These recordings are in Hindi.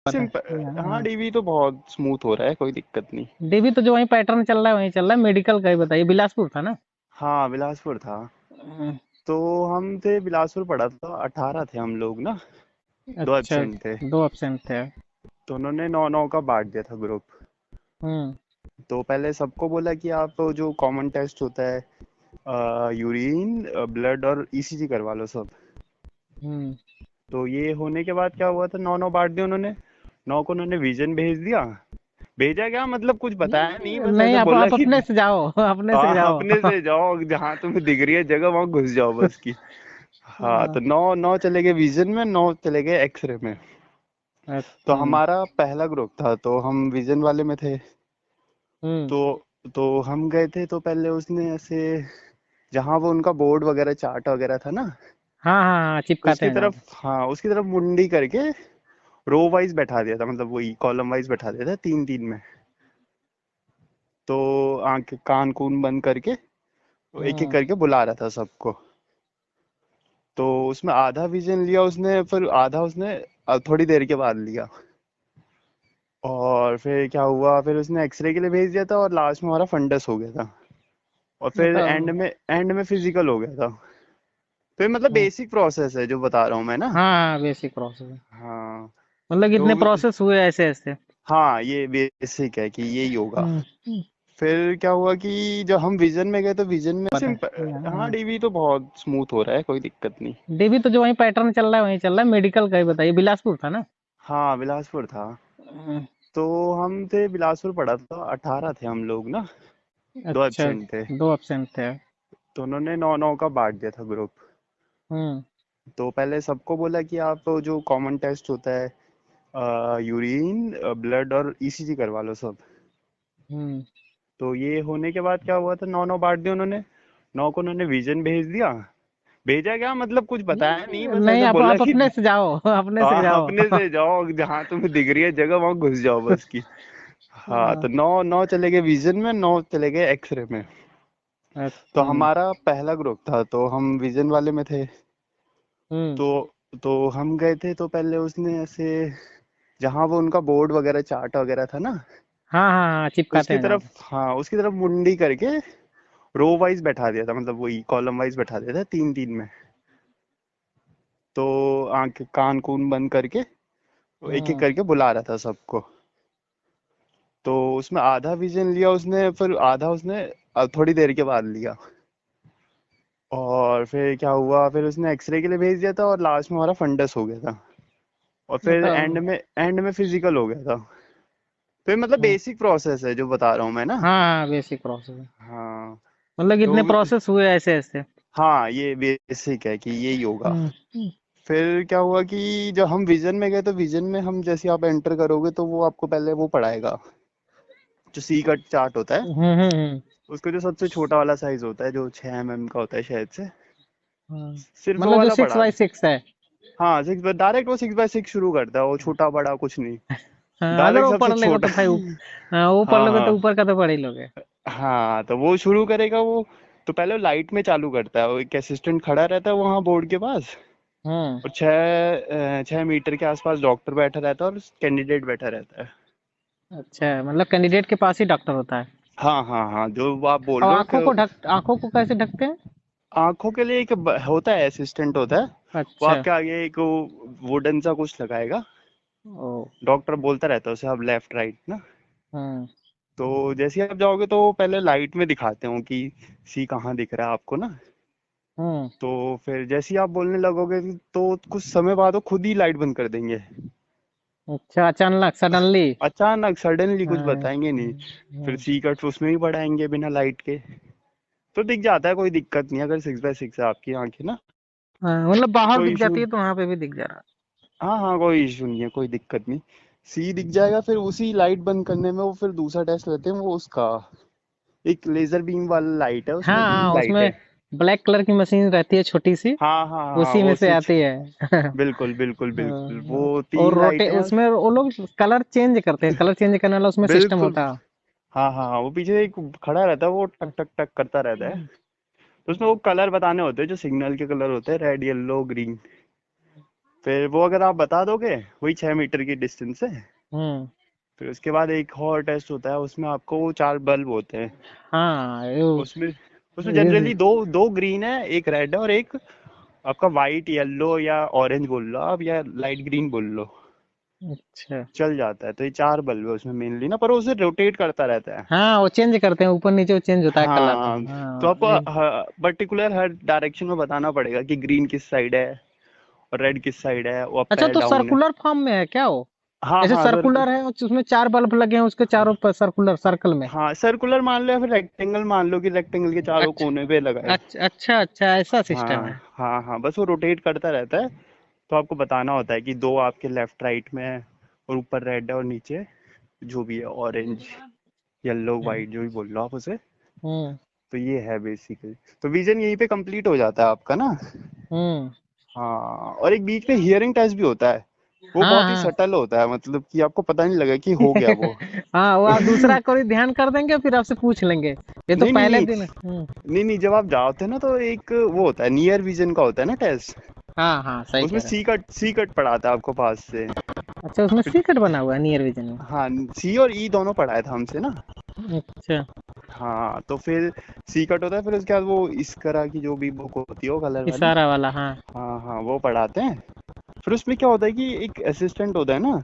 पता सिंपल। है। हाँ, हाँ, डीवी तो बहुत स्मूथ हो रहा है, कोई दिक्कत नहीं। डीबी तो जो वही पैटर्न चल रहा है वही चल रहा है। मेडिकल का ही बताइए, बिलासपुर था ना? हाँ, बिलासपुर था। हम्म, तो हम थे बिलासपुर, पढ़ा था, 18 थे हम लोग ना। दो अच्छा। एब्सेंट थे। दो ऑप्शन थे। तो उन्होंने 9-9 का बांट दिया था ग्रुप। हम्म। तो पहले सबको बोला कि आप जो कॉमन टेस्ट होता है, यूरिन, ब्लड और ईसीजी करवा लो सब। हम्म। तो ये होने के बाद क्या हुआ था, 9-9 बांट दिया उन्होंने। 9 को उन्होंने विजन भेज दिया। भेजा क्या मतलब, कुछ बताया नहीं, बस नहीं, ऐसे बोला आप कि अपने से जाओ, अपने से हाँ, जाओ। अपने से जाओ, जहां तुम्हें दिख रही है जगह वहां घुस जाओ बस की। हाँ, हाँ, तो 9-9 चले गए विजन में, 9 चले गए एक्सरे में। तो अच्छा। हमारा पहला ग्रुप था, तो हम विजन वाले में थे। हम्म। तो हम गए थे, तो पहले उसने ऐसे, जहाँ वो उनका बोर्ड वगैरह चार्ट वगैरह था ना, हाँ हाँ हाँ, चिपकाते उसकी हैं जहाँ पे। तरफ, हाँ उसकी तरफ मुंडी करके रो वाइज बैठा दिया था, मतलब वही कॉलम वाइज बैठा दिया था, 3-3 में। तो आंख कान कून बंद करके एक एक हम्म। करके बुला रहा था सबको। तो उसमें आधा विजन लिया उसने, फिर आधा उसने थोड़ी देर के बाद लिया। और फिर क्या हुआ, फिर उसने एक्सरे के लिए भेज दिया था, और लास्ट में हमारा फंडस हो गया था। और फिर मतलब। एंड में फिजिकल हो गया था। तो ये मतलब हम्म, बेसिक प्रोसेस है जो बता रहा हूँ मैं ना। हाँ, बेसिक प्रोसेस है। हाँ। मतलब कितने तो प्रोसेस हुए ऐसे ऐसे? हाँ, ये बेसिक है कि यही होगा। हम्म, फिर क्या हुआ कि जब हम विजन में गए, तो विजन में पता है। सिंपल। हाँ, हाँ, डीवी तो बहुत स्मूथ हो रहा है, कोई दिक्कत नहीं। डीबी तो जो वही पैटर्न चल रहा है वही चल रहा है। मेडिकल का ही बताइए, बिलासपुर था ना? हाँ, बिलासपुर था। हम्म, तो हम थे बिलासपुर, पढ़ा था, 18 थे हम लोग ना। दो अच्छा। एब्सेंट थे। दो ऑप्शन थे। तो उन्होंने 9-9 का बांट दिया था ग्रुप। हम्म। तो पहले सबको बोला कि आप जो कॉमन टेस्ट होता है, यूरिन, ब्लड और ईसीजी करवा लो सब। हम्म। तो ये होने के बाद क्या हुआ था, 9-9 बांट दिया उन्होंने। 9 को उन्होंने विजन भेज दिया। भेजा क्या मतलब, कुछ बताया नहीं, बस नहीं, ऐसे बोला आप कि अपने से जाओ, अपने से हाँ, जाओ। अपने से जाओ, जहां तुम्हें दिख रही है जगह वहां घुस जाओ बस की। हाँ, हाँ, तो 9-9 चले गए विजन में, 9 चले गए एक्सरे में। तो अच्छा। हमारा पहला ग्रुप था, तो हम विजन वाले में थे। हम्म, तो हम गए थे, तो पहले उसने ऐसे, जहाँ वो उनका बोर्ड वगैरह चार्ट वगैरह था ना, हाँ हाँ हाँ, चिपकाते उसकी हैं जहाँ तरफ, पे। हाँ उसकी तरफ मुंडी करके रो वाइज बैठा दिया था, मतलब वही कॉलम वाइज बैठा दिया था, 3-3 में। तो आंख कान कून बंद करके एक एक हम्म, करके बुला रहा था सबको। तो उसमें आधा विजन लिया उसने, फिर आधा उसने थोड़ी देर के बाद लिया। और फिर क्या हुआ, फिर उसने एक्सरे के लिए भेज दिया था, और लास्ट में हमारा फंडस हो गया था। और फिर मतलब। एंड में फिजिकल हो गया था। तो ये मतलब हम्म, बेसिक प्रोसेस है जो बता रहा हूँ मैं ना। हाँ, बेसिक प्रोसेस है। हाँ। मतलब कितने तो प्रोसेस हुए ऐसे ऐसे? हाँ, ये बेसिक है कि यही होगा। हम्म, फिर क्या हुआ कि जब हम विजन में गए, तो विजन में हम जैसे आप एंटर करोगे, तो वो आपको पहले वो पढ़ाएगा, जो सी कट चार्ट होता है। हम्म। उसका जो सबसे छोटा वाला साइज होता है, जो 6 mm का होता है शायद से, हाँ, सिर्फ वो मतलब जो वाला सिक्स पढ़ा बाई दे। सिक्स है। हाँ, 6, डायरेक्ट वो 6x6 शुरू करता है, वो छोटा बड़ा कुछ नहीं। हाँ, अगर डायरेक्ट वो सबसे पढ़ लेगा छोटा। तो भाई हाँ, वो पढ़ हाँ लोगे तो हाँ। ऊपर का तो पढ़ ही लोगे। हाँ, तो वो शुरू करेगा वो। तो पहले वो लाइट में चालू करता है, वो एक असिस्टेंट खड़ा रहता है वहाँ बोर्ड के पास। हम्म। और 6 मीटर के आसपास डॉक्टर बैठा रहता है, और कैंडिडेट बैठा रहता है। अच्छा, मतलब कैंडिडेट के पास ही डॉक्टर होता है। हाँ हाँ हाँ, जो आप बोल और रहे हो कि आंखों को कैसे ढकते हैं? आंखों के लिए एक होता है, असिस्टेंट होता है। वो अच्छा। आपके आगे एक वुडन सा कुछ लगाएगा। ओ। डॉक्टर बोलता रहता है उसे, आप लेफ्ट राइट ना। हम्म। तो जैसे ही आप जाओगे, तो पहले लाइट में दिखाते हो कि सी कहाँ दिख रहा है आपको ना। हम्म। तो फिर जैसे ही आप बोलने लगोगे, तो कुछ समय बाद वो खुद ही लाइट बंद कर देंगे। अच्छा, अचानक सडनली। अचानक सडनली कुछ हाँ, बताएंगे नहीं। फिर हम्म, सी कट उसमें भी बढ़ाएंगे बिना लाइट के। तो दिख जाता है, कोई दिक्कत नहीं, अगर 6x6 है आपकी आंखें ना। हाँ, मतलब बाहर कोई दिख इशू, जाती है तो वहां पे भी दिख जा रहा हाँ हाँ, कोई इशू नहीं है, कोई दिक्कत नहीं। सी दिख जाएगा, फिर उसी लाइट बंद करने में वो फिर दूसरा टेस्ट लेते हैं, वो उसका एक लेजर बीम वाला लाइट है, है। हाँ उसमें 3 हाँ, लाइट उसमें है। ब्लैक कलर की मशीन रहती है छोटी सी। हाँ हाँ हाँ, उसी में वो से स्विच। आती है। बिल्कुल बिल्कुल बिल्कुल, हाँ, वो और 3 लाइट है। उसमें वो लोग कलर चेंज करते हैं, कलर चेंज करने वाला उसमें सिस्टम बिल्कुल। होता है। हाँ हाँ हाँ, वो पीछे एक खड़ा रहता है, वो टक टक टक करता रहता है। तो उसमें वो कलर बताने होते हैं, जो सिग्नल के कलर होते हैं, रेड येलो ग्रीन। फिर वो अगर आप बता दोगे वही 6 मीटर की डिस्टेंस है, हम्म। फिर उसके बाद एक और टेस्ट होता है, उसमें आपको वो 4 बल्ब होते हैं। हाँ उसमें उसमें जनरली दो दो ग्रीन है, एक रेड है, और एक आपका वाइट येलो या ऑरेंज बोल लो आप, या लाइट ग्रीन बोल लो, अच्छा। चल जाता है। तो ये 4 बल्ब है उसमें मेनली ना, पर वो उसे रोटेट करता रहता है। हाँ वो चेंज करते हैं, ऊपर नीचे चेंज होता है कलर। हाँ, तो हाँ आपको पर्टिकुलर हर डायरेक्शन में बताना पड़ेगा कि ग्रीन किस साइड है और रेड किस साइड है, वो अप अच्छा है तो डाउन है। सर्कुलर फॉर्म में है क्या वो? हाँ जैसे हाँ सर। सर्कुलर है उसमें 4 बल्ब लगे हैं उसके चारों पर, सर्कुलर सर्कल में। हाँ, सर्कुलर मान लो या फिर रेक्टेंगल मान लो कि रेक्टेंगल के चारों अच्छा कोने पे लगा है। अच्छा अच्छा अच्छा, ऐसा सिस्टम है। हाँ हाँ हाँ, बस वो रोटेट करता रहता है। तो आपको बताना होता है कि दो आपके लेफ्ट राइट में है, और ऊपर रेड है, और नीचे जो भी है ऑरेंज येलो हम्म वाइट जो भी बोल लो आप उसे। हम्म तो ये है बेसिकली। तो विजन यहीं पे कंप्लीट हो जाता है आपका ना। हम्म। हाँ, और एक बीच में हियरिंग टेस्ट भी होता है। वो हाँ बहुत ही हाँ। सटल होता है, मतलब कि आपको पता नहीं लगा कि हो गया वो। हाँ वो आप दूसरा कोई ध्यान कर देंगे फिर आपसे पूछ लेंगे, ये तो नहीं नहीं पहले नहीं दिन। नहीं नहीं, जब आप जाते हैं ना तो एक वो होता है, नियर विजन का होता है ना टेस्ट। हाँ हाँ सही उसमें कह रहे सी कट पढ़ाता है आपको पास से। हैं। अच्छा उसमें सीक्रेट बना हुआ है नियर विजन में। हाँ, सी और ई दोनों पढ़ाया था हमसे ना। अच्छा। हाँ, तो फिर सी कट होता है, फिर उसके बाद वो इस तरह की जो भी बुक होती है वो कलर वाली। इशारा वाला हाँ। हाँ हाँ, वो पढ़ाते हैं। फिर उसमें क्या होता है कि एक असिस्टेंट होता है ना,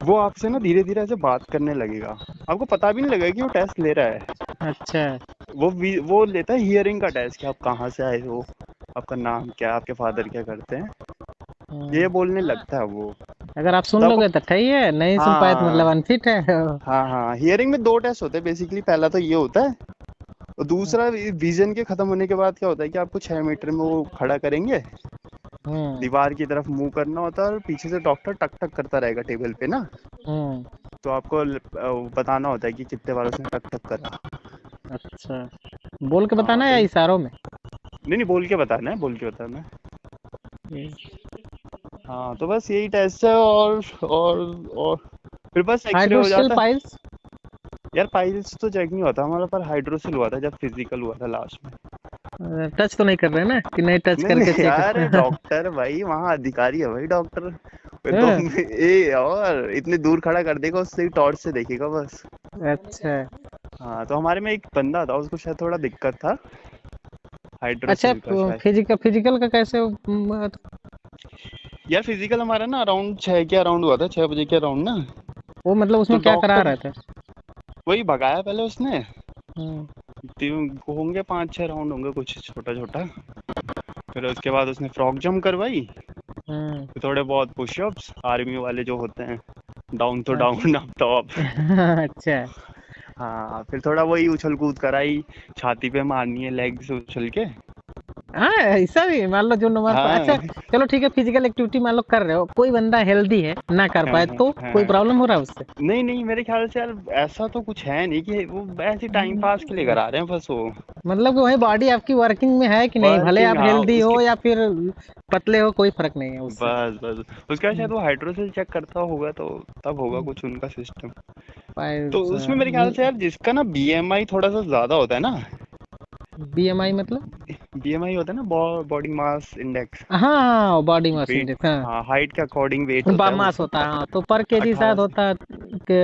वो आपसे ना धीरे धीरे ऐसे बात करने लगेगा। आपको पता भी नहीं लगेगा कि वो टेस्ट ले रहा है। अच्छा। वो लेता है हियरिंग का टेस्ट, कि आप कहाँ से आए हो, आपका नाम क्या है, आपके फादर क्या करते हैं, ये हम्म, बोलने लगता है वो। अगर आप तो सुन आपको लोगे तो सही है, नहीं सुन पाए तो मतलब हाँ अनफिट है। हाँ हाँ, हियरिंग में 2 टेस्ट होते हैं बेसिकली। पहला तो ये होता है, और दूसरा विजन के खत्म होने के बाद क्या होता है कि आपको 6 मीटर में वो खड़ा करेंगे, हम्म दीवार की तरफ मुंह करना होता है, और पीछे से डॉक्टर टक टक करता रहेगा टेबल पे ना। हम्म। तो आपको बताना होता है कि कितने बार उसने टक टक करा। अच्छा, बोल के हाँ बताना तो या इशारों में? नहीं नहीं, बोल के बताना है, बोल के बताना है। हम्म। हाँ, तो बस यही टेस्ट है। और फिर बस एक्सरे हो हाइड्रोस्टिल जाता है। पाइल्स। यार पाइल्स तो चेक नहीं होता हमारा, पर हाइड्रोसिल हुआ था जब फिजिकल हुआ था लास्ट में। टच तो नहीं कर रहे ना कि नहीं टच नहीं करके नहीं चेक? यार, डॉक्टर भाई वहाँ अधिकारी है भाई डॉक्टर। वो तो हाँ, और इतने दूर खड़ा कर देगा, उससे टॉर्च से देखेगा बस। अच्छा हाँ, तो हमारे में एक बंदा था, उसको शायद थोड़ा दिक्कत था अच्छा। हाइड्रोसिल का शायद। फिजिकल फिजिकल का कैसे यार फिजिकल हमारा ना अराउंड 6 के अराउंड हुआ था, 6 बजे के अराउंड ना। वो मतलब तो उसमें क्या करा डॉक्टर रहे थे? वही भगाया पहले उसने। हम्म होंगे 5-6 राउंड होंगे कुछ छोटा छोटा। फिर उसके बाद उसने फ्रॉक जंप करवाई। हम्म। फिर थोड़े बहुत पुशअप्स आर्मी वाले जो होते हैं, डाउन तो डाउन अप टॉप। अच्छा। हाँ, फिर थोड़ा वही उछल कूद कराई, छाती पे मारनी है लेग से उछल के। हाँ ऐसा भी मान लो जो नंबर पर, अच्छा हाँ चलो ठीक है, फिजिकल एक्टिविटी मान लो कर रहे हो, कोई बंदा हेल्दी है ना कर हाँ पाए हाँ तो कोई हाँ। प्रॉब्लम हो रहा है उससे? नहीं नहीं, मेरे ख्याल से यार ऐसा तो कुछ है नहीं, कि वो ऐसे टाइम पास के लिए करा रहे हैं बस वो। मतलब कि वही बॉडी आपकी वर्किंग में है कि नहीं, भले वर्किंग, आप हाँ हेल्दी उसकी। हो या फिर पतले हो, कोई फर्क नहीं है उससे। बस बस, उसका शायद वो हाइड्रोसिल चेक करता होगा, तो तब होगा कुछ उनका सिस्टम। तो उसमें मेरे ख्याल से यार जिसका ना बीएमआई थोड़ा सा ज्यादा होता है ना, बीएमआई मतलब? बीएमआई होता है ना, बॉडी मास इंडेक्स। हाँ हाँ बॉडी मास वेट, इंडेक्स हाँ। हाँ हाइट के अकॉर्डिंग वेट होता है वो। मास होता है हाँ, तो पर केजी अठारह शायद से, होता है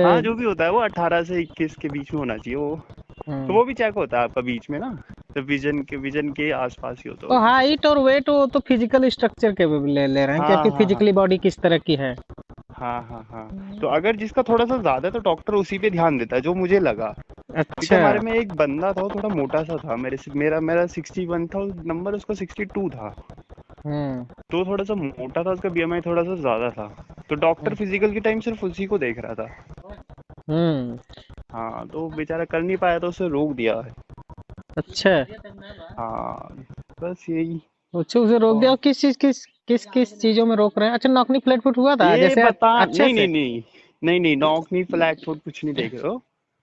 हाँ कि। जो भी होता है वो 18 से 21 के बीच में होना चाहिए वो। तो हम्म। वो भी चेक होता है आपका बीच में ना, तो विजन के आसपास ही होता है तो वो भी। हाइट और वेट हो तो फिजिकल स्ट्रक्चर के भी ले रहे हैं कि हाँ आपकी हाँ हाँ फिजिकली बॉडी किस तरह की है? हाँ हाँ हाँ। तो अगर जिसका थोड़ा सा ज्यादा है तो डॉक्टर उसी पे ध्यान देता है, जो मुझे लगा। क्योंकि अच्छा। हमारे में एक बंदा था, वो थोड़ा मोटा सा था, मेरे से मेरा मेरा 61 था, नंबर उसका 62 था। हम्म तो थोड़ा सा मोटा था, उसका बीएमआई थोड़ा सा ज्यादा था। तो डॉक्टर हम्म फिजिकल के टाइम सिर्फ उसी को देख रहा था। हम्म, हाँ, तो बेचारा कर नहीं पाया तो उसे रोक दिया है। अच्छा हाँ, बस यही। अच्छा, उसे रोक दिया, और और किस चीज किस किस चीजों में रोक रहे हैं? अच्छा नॉकनी फ्लैट फुट हुआ था ये जैसे बता, अच्छे नहीं नहीं से? नहीं, नहीं नहीं, नॉक नहीं, फ्लैट फुट कुछ नहीं देख रहे हो।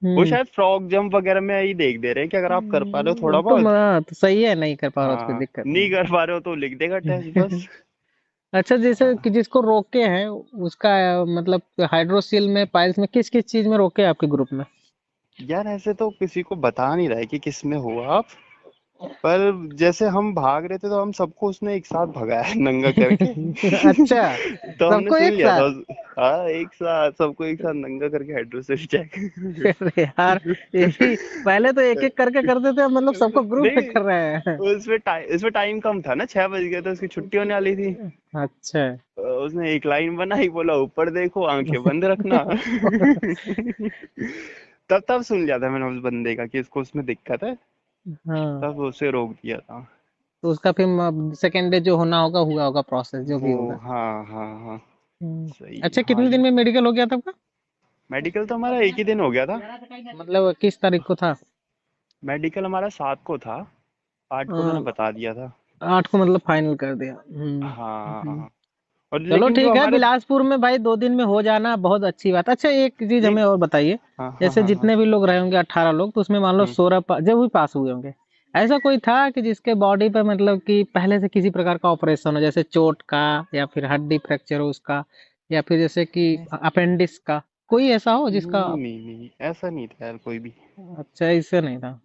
वो हम्म। शायद फ्रॉग जंप वगैरह में ही देख दे रहे हैं कि अगर आप कर पा रहे हो थोड़ा तो बहुत। तो सही है, नहीं कर पा रहा तो कोई हाँ, दिक्कत नहीं कर पा रहे हो तो लिख देगा टेस्ट नहीं। बस। अच्छा जैसे हाँ कि जिसको रोके हैं उसका मतलब हाइड्रोसील में पाइल्स में किस किस चीज में रोके हैं आपके ग्रुप में? यार, ऐसे तो किसी को बता नहीं रहा है कि किस में हो आप। पर जैसे हम भाग रहे थे तो हम सबको उसने एक साथ भगाया नंगा करके। अच्छा, तो हमने सबको सुन एक लिया साथ। था हाँ एक साथ सबको एक साथ नंगा करके हाइड्रोसिल चेक। अरे यार, यही पहले तो एक एक करके करते थे, अब मतलब सबको ग्रुप में नहीं कर रहे हैं। उसमें टाइम कम था ना, 6 बज गए थे, उसकी छुट्टी होने वाली थी। अच्छा। उसने एक लाइन बनाई, बोला ऊपर देखो आंखें बंद रखना। तब सुन लिया था मैंने उस बंदे का कि इसको उसमें दिक्कत है। हाँ, तब उसे रोक दिया था। तो उसका फिर सेकेंड डे जो होना होगा हुआ होगा, प्रोसेस जो भी वो होगा। हाँ हाँ हाँ। सही अच्छा, हाँ कितने दिन जी। में मेडिकल हो गया था आपका? मेडिकल तो हमारा एक ही दिन हो गया था। मतलब किस तारीख को था? मेडिकल हमारा 7 को था, 8 को मैंने अ, बता दिया था। 8 को मतलब फाइनल कर दिया। हाँ। और चलो लेकिन जो ठीक है, हमारे बिलासपुर में भाई 2 दिन में हो जाना बहुत अच्छी बात। अच्छा, एक चीज नहीं। हमें और बताइए। हाँ हाँ जैसे हाँ हाँ। जितने भी लोग रहे होंगे 18 लोग, तो उसमें मान लो हम्म। 16 जब भी पास हुए होंगे, ऐसा कोई था कि जिसके बॉडी पे मतलब कि पहले से किसी प्रकार का ऑपरेशन हो, जैसे चोट का या फिर हड्डी फ्रैक्चर हो उसका, या फिर जैसे कि अपेंडिक्स का, कोई ऐसा हो जिसका? नहीं नहीं नहीं, ऐसा नहीं था यार कोई भी। अच्छा, इससे नहीं था।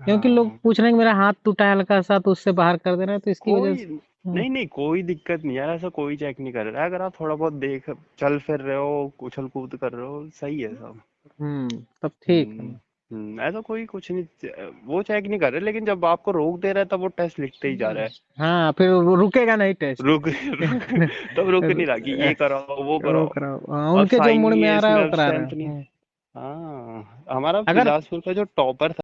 क्योंकि लोग हाँ। पूछ रहे हैं कि मेरा हाथ टूटा है हल्का सा, तो उससे बाहर कर देना है, तो इसकी वजह कोई से। नहीं नहीं, कोई दिक्कत नहीं यार, ऐसा कोई चेक नहीं कर रहा है। अगर आप थोड़ा बहुत देख चल फिर रहे हो, उछल कूद कर रहे हो, सही है सब। तब ठीक है। ऐसा कोई कुछ नहीं, वो चेक नहीं कर रहे, लेकिन जब आपको रोक दे रहा है तब वो टेस्ट लिखते ही जा रहा है। हाँ, फिर वो रुकेगा नहीं टेस्ट। रुक तब रुक नहीं रहा कि ये कराओ वो वो कराओ। कराओ, हाँ, और उनके जो साइन मूड नहीं में है आ रहा है इसमें, वो अब करा रहे हैं। स्ट्रेंथ नहीं। हाँ हमारा अगर बिलासपुर का जो टॉपर